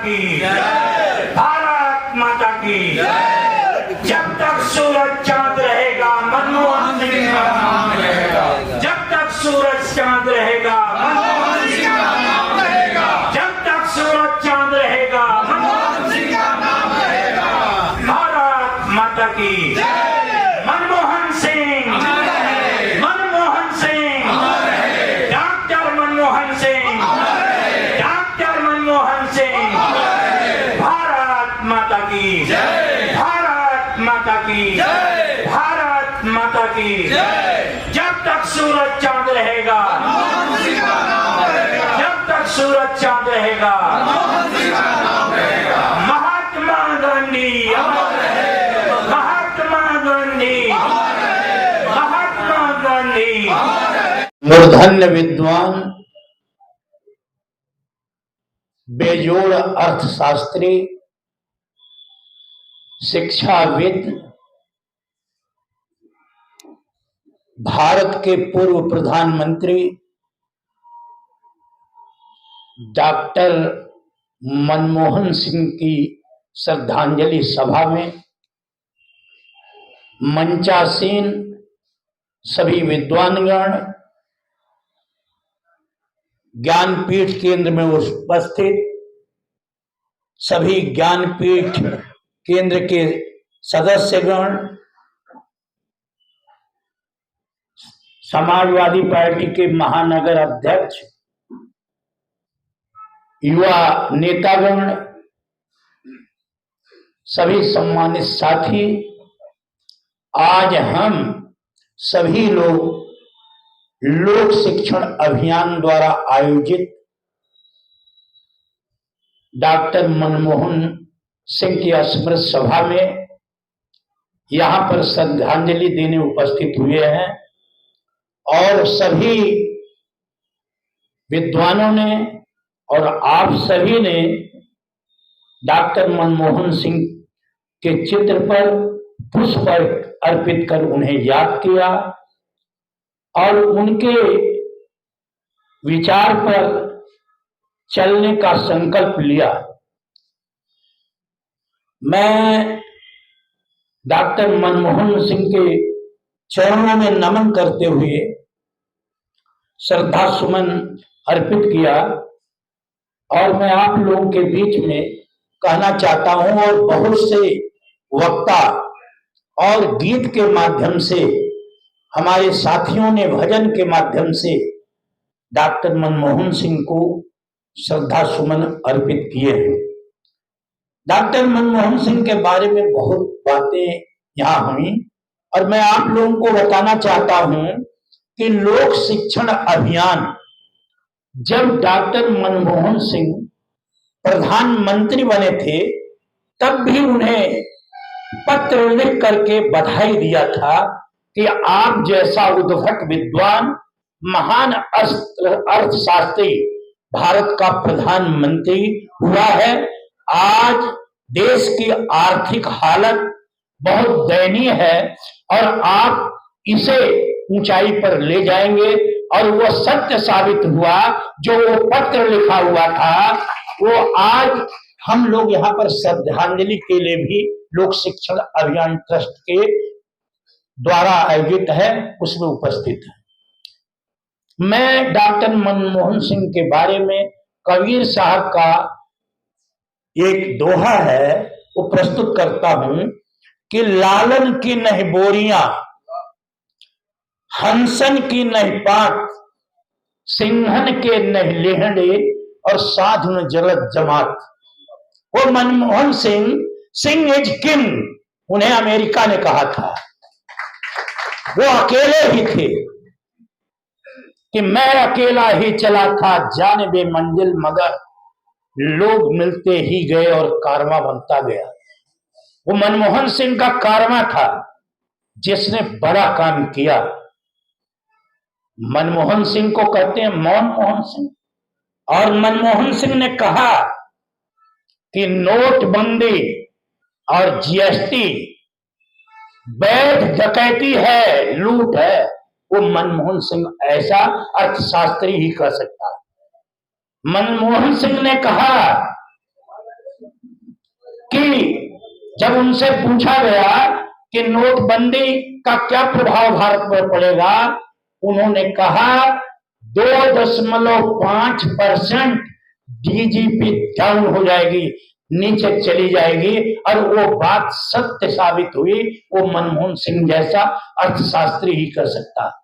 की, भारत माता की। जब तक सूरज चांद रहेगा मनमोहन सिंह का नाम रहेगा। जब तक सूरज चांद रहेगा मनमोहन सिंह का नाम रहेगा। जब तक सूरज चांद रहेगा मनमोहन सिंह का नाम रहेगा। भारत माता की, मनमोहन सिंह, मनमोहन सिंह, डॉक्टर मनमोहन सिंह, डॉक्टर मनमोहन सिंह। भारत माता की, भारत माता की, भारत माता की। जब तक सूरज चांद रहेगा, जब तक सूरज चांद रहेगा, महात्मा गांधी, महात्मा गांधी, महात्मा गांधी। मूर्धन्य विद्वान, बेजोड़ अर्थशास्त्री, शिक्षाविद, भारत के पूर्व प्रधानमंत्री डॉक्टर मनमोहन सिंह की श्रद्धांजलि सभा में मंचासीन सभी विद्वानगण, ज्ञानपीठ केंद्र में उपस्थित सभी ज्ञानपीठ केंद्र के सदस्यगण, समाजवादी पार्टी के महानगर अध्यक्ष, युवा नेतागण, सभी सम्मानित साथी, आज हम सभी लोग लोक शिक्षण अभियान द्वारा आयोजित डॉक्टर मनमोहन सिंह की स्मृति सभा में यहाँ पर श्रद्धांजलि देने उपस्थित हुए हैं और सभी विद्वानों ने और आप सभी ने डॉक्टर मनमोहन सिंह के चित्र पर पुष्प अर्पित कर उन्हें याद किया और उनके विचार पर चलने का संकल्प लिया। मैं डॉक्टर मनमोहन सिंह के चरणों में नमन करते हुए श्रद्धा सुमन अर्पित किया और मैं आप लोगों के बीच में कहना चाहता हूं और बहुत से वक्ता और गीत के माध्यम से हमारे साथियों ने भजन के माध्यम से डॉक्टर मनमोहन सिंह को श्रद्धा सुमन अर्पित किए हैं। डॉक्टर मनमोहन सिंह के बारे में बहुत बातें यहाँ हुई और मैं आप लोगों को बताना चाहता हूं कि लोक शिक्षण अभियान जब डॉक्टर मनमोहन सिंह प्रधानमंत्री बने थे तब भी उन्हें पत्र लिख करके बधाई दिया था कि आप जैसा उद्भट विद्वान महान अर्थशास्त्री भारत का प्रधानमंत्री हुआ है। आज देश की आर्थिक हालत बहुत दयनीय है और आप इसे ऊंचाई पर ले जाएंगे और वो सत्य साबित हुआ। जो वो पत्र लिखा हुआ था वो आज हम लोग यहाँ पर श्रद्धांजलि के लिए भी लोक शिक्षण अभियान ट्रस्ट के द्वारा आयोजित है, उसमें उपस्थित है। मैं डॉक्टर मनमोहन सिंह के बारे में कबीर साहब का एक दोहा है वो प्रस्तुत करता हूं कि लालन की नहीं बोरियां, हंसन की नहीं पात, सिंहन के नहीं लेहड़े और साधु न जलद जमात। वो मनमोहन सिंह इज किंग, उन्हें अमेरिका ने कहा था। वो अकेले ही थे कि मैं अकेला ही चला था जाने बे मंजिल, मगर लोग मिलते ही गए और कारवां बनता गया। वो मनमोहन सिंह का कारवां था जिसने बड़ा काम किया। मनमोहन सिंह को कहते हैं मौन मोहन सिंह। और मनमोहन सिंह ने कहा कि नोटबंदी और जीएसटी वैध डकैती है, लूट है। वो मनमोहन सिंह ऐसा अर्थशास्त्री ही कर सकता है। मनमोहन सिंह ने कहा कि जब उनसे पूछा गया कि नोटबंदी का क्या प्रभाव भारत पर पड़ेगा, उन्होंने कहा 2.5% डीजीपी डाउन हो जाएगी, नीचे चली जाएगी। और वो बात सत्य साबित हुई। वो मनमोहन सिंह जैसा अर्थशास्त्री ही कर सकता।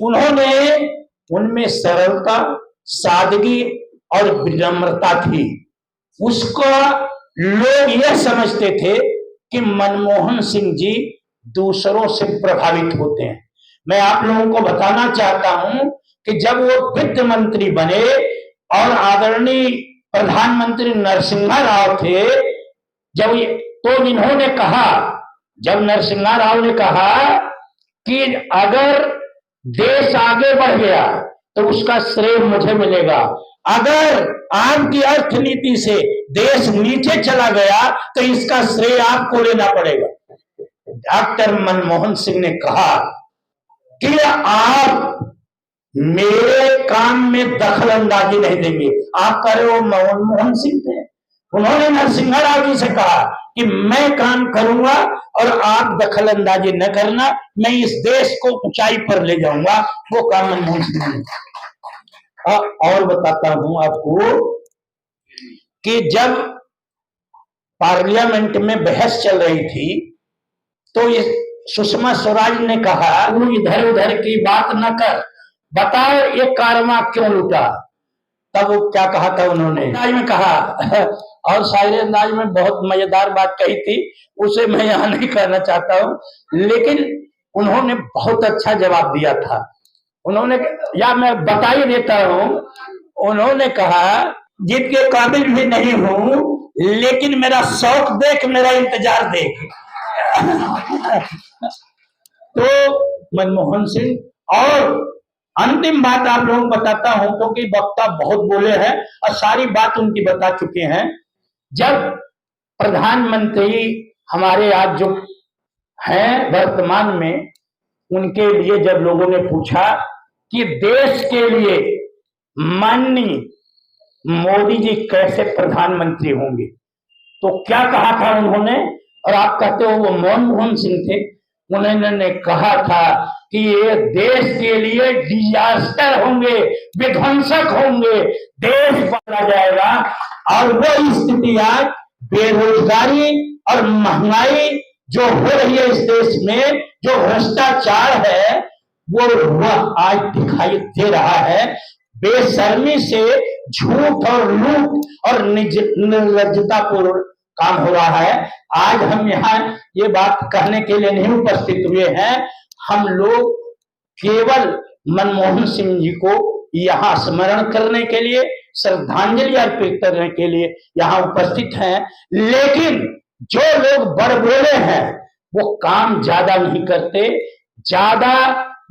उन्होंने उनमें सरलता, सादगी और विनम्रता थी। उसको लोग यह समझते थे कि मनमोहन सिंह जी दूसरों से प्रभावित होते हैं। मैं आप लोगों को बताना चाहता हूं कि जब वो वित्त मंत्री बने और आदरणीय प्रधानमंत्री नरसिम्हा राव थे, इन्होंने कहा, जब नरसिम्हा राव ने कहा कि अगर देश आगे बढ़ गया तो उसका श्रेय मुझे मिलेगा, अगर आपकी अर्थनीति से देश नीचे चला गया तो इसका श्रेय आपको लेना पड़ेगा। डॉक्टर मनमोहन सिंह ने कहा कि आप मेरे काम में दखल अंदाजी नहीं देंगे। आप कह रहे हो मनमोहन सिंह थे, उन्होंने नरसिम्हा राव जी से कहा कि मैं काम करूंगा और आप दखल अंदाजी न करना, मैं इस देश को ऊंचाई पर ले जाऊंगा। वो काम मनमोहन सिंह ने। और बताता हूं आपको कि जब पार्लियामेंट में बहस चल रही थी तो ये सुषमा स्वराज ने कहा, तू इधर उधर की बात न कर, बताओ ये कारवां क्यों लूटा। तब वो क्या कहा था उन्होंने, अंदाज में कहा और शायरी अंदाज में बहुत मजेदार बात कही थी, उसे मैं यहाँ नहीं कहना चाहता हूँ, लेकिन उन्होंने बहुत अच्छा जवाब दिया था। उन्होंने, या मैं बता ही देता हूँ, उन्होंने कहा जीत के काबिल भी नहीं हूं, लेकिन मेरा शौक देख, मेरा इंतजार देख। तो मनमोहन सिंह। और अंतिम बात आप लोगों को बताता हूं क्योंकि वक्ता बहुत बोले हैं और सारी बात उनकी बता चुके हैं। जब प्रधानमंत्री हमारे आज जो हैं वर्तमान में, उनके लिए जब लोगों ने पूछा कि देश के लिए माननीय मोदी जी कैसे प्रधानमंत्री होंगे, तो क्या कहा था उन्होंने, और आप कहते हो वो मनमोहन सिंह थे, उन्होंने कहा था कि ये देश के लिए डिजास्टर होंगे, विध्वंसक होंगे, देश बदला जाएगा। और वो स्थिति आज बेरोजगारी और महंगाई जो हो रही है इस देश में, जो भ्रष्टाचार है, वह आज दिखाई दे रहा है। बेशर्मी से झूठ और लूट और निर्लज्जतापूर्ण काम हो रहा है। आज हम यहाँ ये बात कहने के लिए नहीं उपस्थित हुए हैं, हम लोग केवल मनमोहन सिंह जी को यहाँ स्मरण करने के लिए, श्रद्धांजलि अर्पित करने के लिए यहाँ उपस्थित हैं। लेकिन जो लोग बड़बोले हैं वो काम ज्यादा नहीं करते, ज्यादा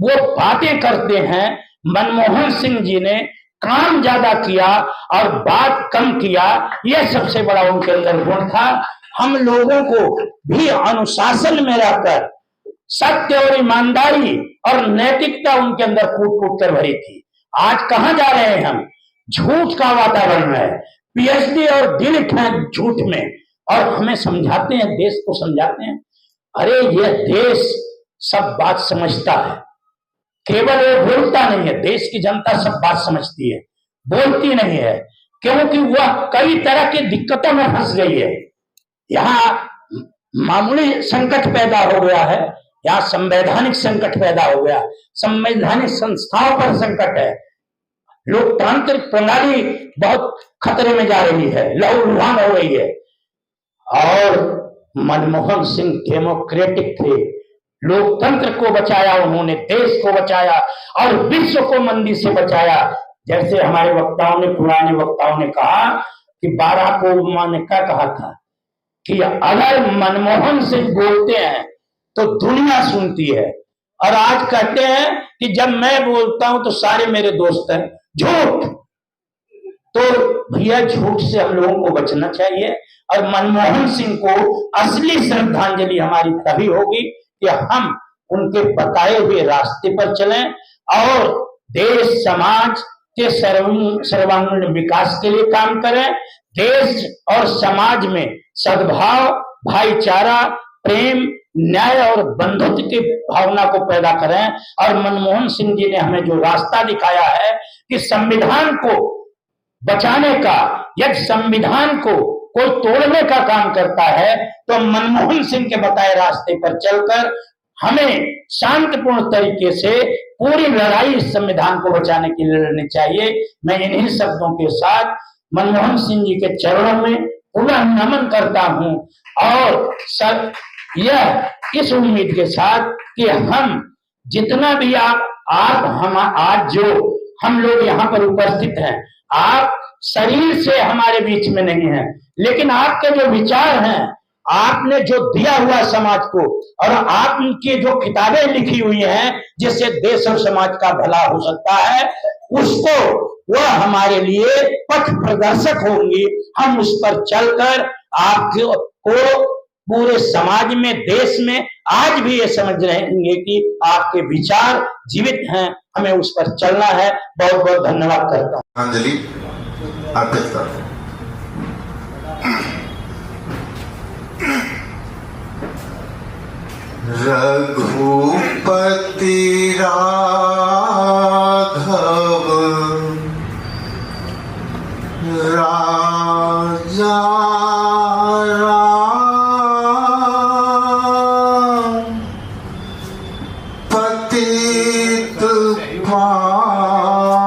वो बातें करते हैं। मनमोहन सिंह जी ने काम ज्यादा किया और बात कम किया, यह सबसे बड़ा उनके अंदर गुण था। हम लोगों को भी अनुशासन में रहकर सत्य और ईमानदारी और नैतिकता उनके अंदर कूट कूट कर भरी थी। आज कहां जा रहे हैं हम, झूठ का वातावरण है, पीएचडी और डिलीट है झूठ में, और हमें समझाते हैं, देश को समझाते हैं, अरे यह देश सब बात समझता है, केवल वो बोलता नहीं है। देश की जनता सब बात समझती है, बोलती नहीं है, क्योंकि वह कई तरह की दिक्कतों में फंस गई है। यहाँ मामूली संकट पैदा हो गया है, यहाँ संवैधानिक संकट पैदा हो गया, संवैधानिक संस्थाओं पर संकट है, लोकतांत्रिक प्रणाली बहुत खतरे में जा रही है, लहूलुहान हो रही है। और मनमोहन सिंह डेमोक्रेटिक थे, लोकतंत्र को बचाया उन्होंने, देश को बचाया और विश्व को मंदी से बचाया। जैसे हमारे वक्ताओं ने, पुराने वक्ताओं ने कहा कि बाराक ओबामा ने क्या कहा था कि अगर मनमोहन सिंह बोलते हैं तो दुनिया सुनती है, और आज कहते हैं कि जब मैं बोलता हूं तो सारे मेरे दोस्त हैं। झूठ। तो भैया झूठ से हम लोगों को बचना चाहिए, और मनमोहन सिंह को असली श्रद्धांजलि हमारी तभी होगी कि हम उनके बताए हुए रास्ते पर चलें और देश समाज के सर्वांगीण विकास के लिए काम करें, देश और समाज में सद्भाव, भाईचारा, प्रेम, न्याय और बंधुत्व की भावना को पैदा करें। और मनमोहन सिंह जी ने हमें जो रास्ता दिखाया है कि संविधान को बचाने का, यदि संविधान को कोई तोड़ने का काम करता है तो मनमोहन सिंह के बताए रास्ते पर चलकर हमें शांतिपूर्ण तरीके से पूरी लड़ाई इस संविधान को बचाने के लिए लड़नी चाहिए। मैं इन्हीं शब्दों के साथ मनमोहन सिंह जी के चरणों में पुनः नमन करता हूं और यह इस उम्मीद के साथ कि हम जितना भी हम आज जो हम लोग यहाँ पर उपस्थित हैं, आप शरीर से हमारे बीच में नहीं हैं, लेकिन आपके जो विचार हैं, आपने जो दिया हुआ समाज को और आपकी जो किताबें लिखी हुई हैं जिससे देश और समाज का भला हो सकता है, उसको वह हमारे लिए पथ प्रदर्शक होंगी। हम उस पर चलकर आपको पूरे समाज में, देश में आज भी ये समझ रहेंगे कि आपके विचार जीवित हैं, हमें उस पर चलना है। बहुत बहुत धन्यवाद करता हूँ। अंजलि अर्पित कर। रघुपति राघव राजा पतित पावन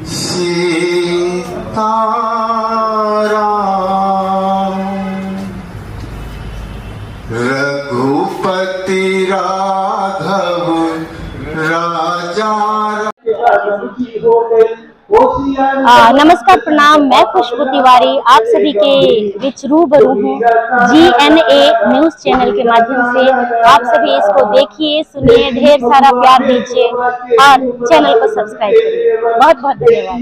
सीताराम। रघुपति राघव राजा। नमस्कार, प्रणाम। मैं खुशबू तिवारी आप सभी के बीच रूबरू हूँ GNA न्यूज चैनल के माध्यम से। आप सभी इसको देखिए, सुनिए, ढेर सारा प्यार दीजिए और चैनल को सब्सक्राइब करिए। बहुत बहुत धन्यवाद।